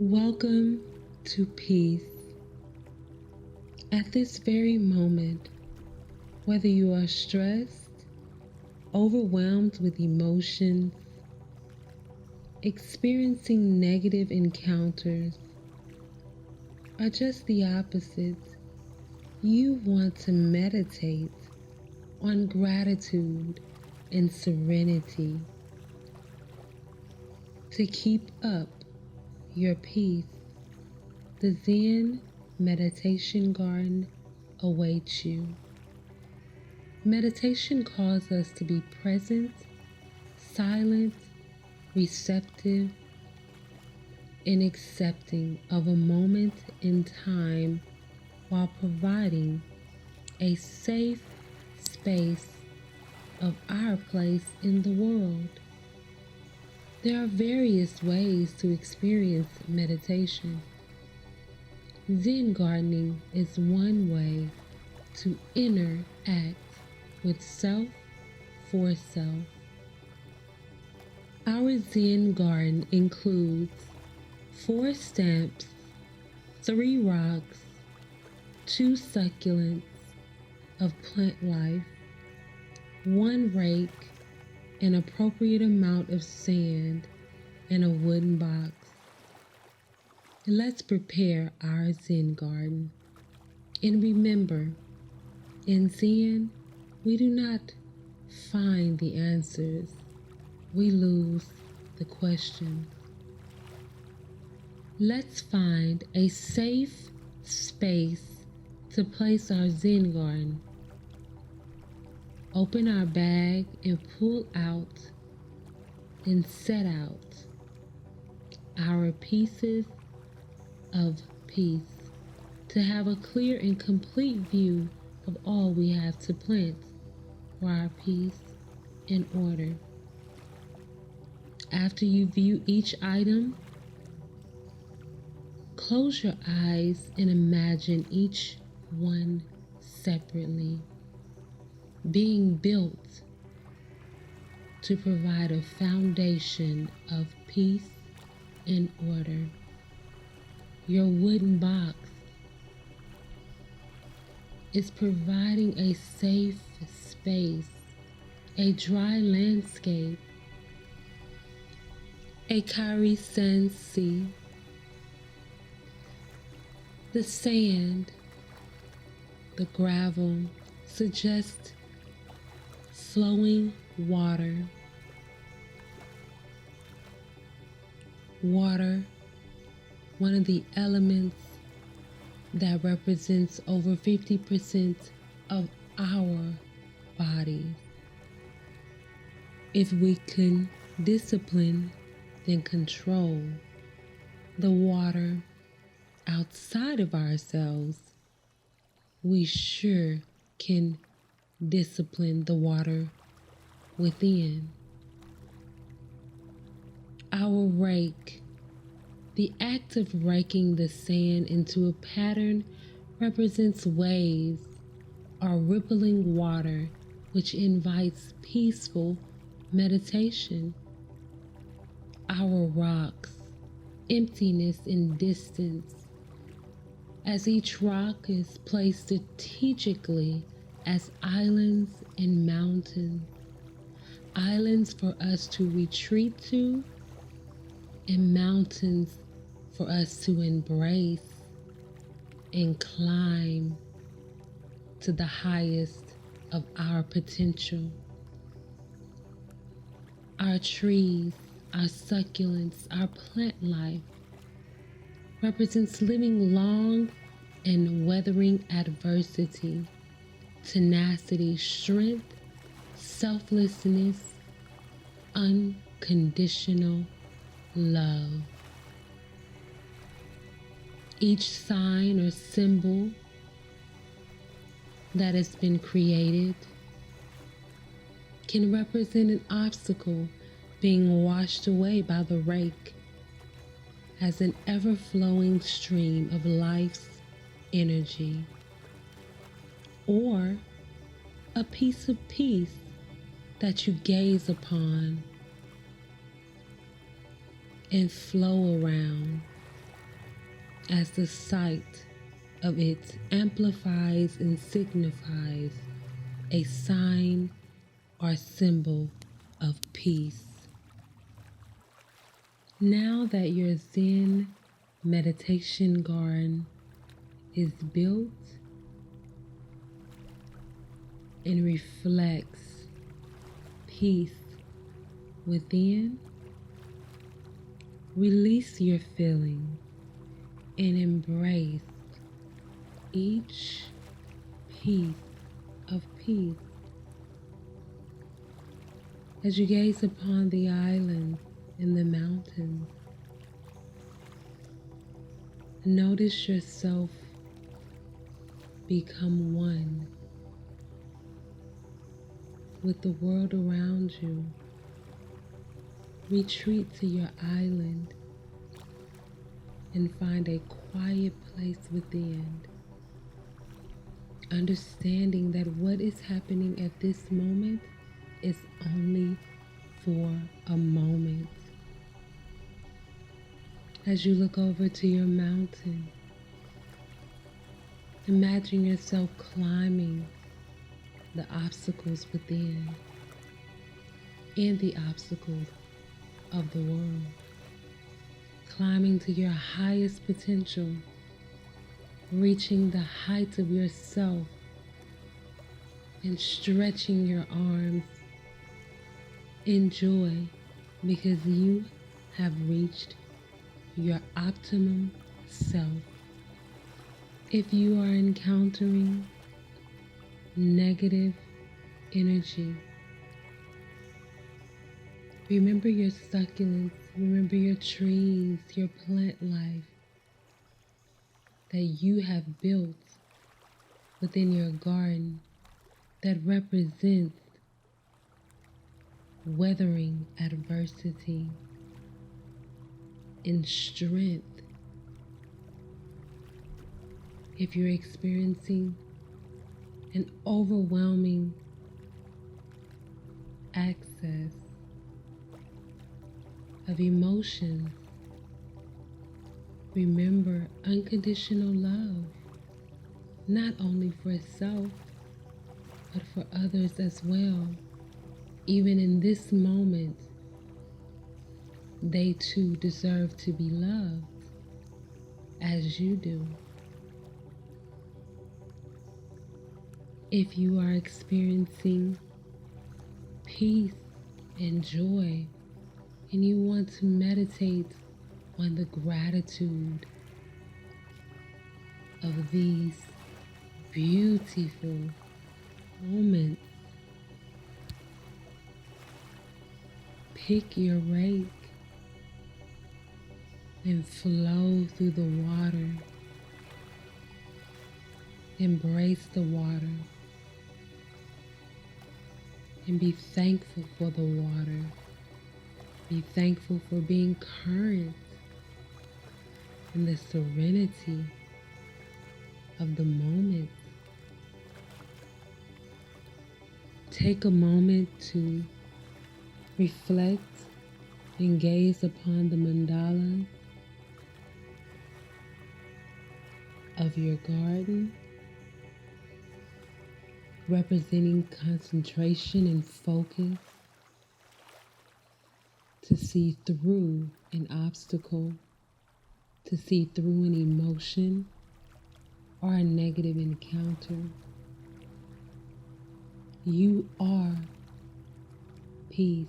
Welcome to peace. At this very moment, whether you are stressed, overwhelmed with emotions, experiencing negative encounters, or just the opposite, you want to meditate on gratitude and serenity to keep up your peace. The Zen Meditation Garden awaits you. Meditation calls us to be present, silent, receptive, and accepting of a moment in time while providing a safe space of our place in the world. There are various ways to experience meditation. Zen gardening is one way to interact with self for self. Our Zen garden includes 4 stamps, 3 rocks, 2 succulents of plant life, 1 rake, an appropriate amount of sand, and a wooden box. Let's prepare our Zen garden. And remember, in Zen, we do not find the answers. We lose the question. Let's find a safe space to place our Zen garden. Open our bag and pull out and set out our pieces of peace to have a clear and complete view of all we have to plant for our peace in order. After you view each item, close your eyes and imagine each one separately being built to provide a foundation of peace and order. Your wooden box is providing a safe space, a dry landscape, a Kari-Sen-Si. The sand, the gravel suggest flowing water. Water, one of the elements that represents over 50% of our body. If we can discipline, then control the water outside of ourselves, we sure can discipline the water within. Our rake, the act of raking the sand into a pattern, represents waves or rippling water, which invites peaceful meditation. Our rocks, emptiness and distance, as each rock is placed strategically as islands and mountains. Islands for us to retreat to, and mountains for us to embrace and climb to the highest of our potential. Our trees, our succulents, our plant life represents living long and weathering adversity, tenacity, strength, selflessness, unconditional love. Each sign or symbol that has been created can represent an obstacle being washed away by the rake as an ever-flowing stream of life's energy, or a piece of peace that you gaze upon and flow around as the sight of it amplifies and signifies a sign or symbol of peace. Now that your Zen meditation garden is built and reflects peace within, release your feeling and embrace each piece of peace. As you gaze upon the island and the mountains, notice yourself become one with the world around you. Retreat to your island and find a quiet place within, understanding that what is happening at this moment is only for a moment. As you look over to your mountain, imagine yourself climbing the obstacles within and the obstacles of the world, climbing to your highest potential, reaching the height of yourself and stretching your arms in joy because you have reached your optimum self. If you are encountering negative energy, remember your succulents, remember your trees, your plant life that you have built within your garden that represents weathering adversity and strength. If you're experiencing an overwhelming access of emotions, remember unconditional love, not only for self, but for others as well. Even in this moment, they too deserve to be loved as you do. If you are experiencing peace and joy, and you want to meditate on the gratitude of these beautiful moments, pick your rake and flow through the water. Embrace the water and be thankful for the water. Be thankful for being current in the serenity of the moment. Take a moment to reflect and gaze upon the mandala of your garden, representing concentration and focus to see through an obstacle, to see through an emotion or a negative encounter. You are peace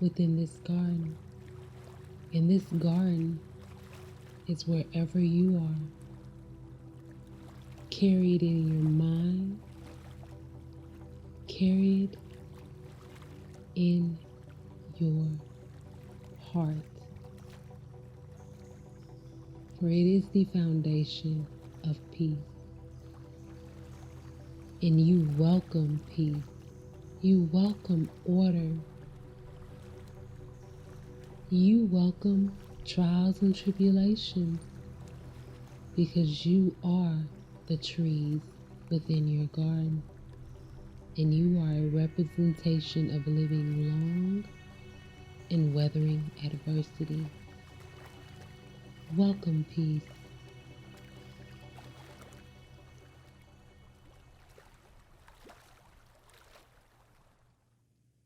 within this garden. And this garden is wherever you are. Carry it in your mind. Carry it in your heart. For it is the foundation of peace. And you welcome peace. You welcome order. You welcome trials and tribulations because you are the trees within your garden. And you are a representation of living long and weathering adversity. Welcome peace.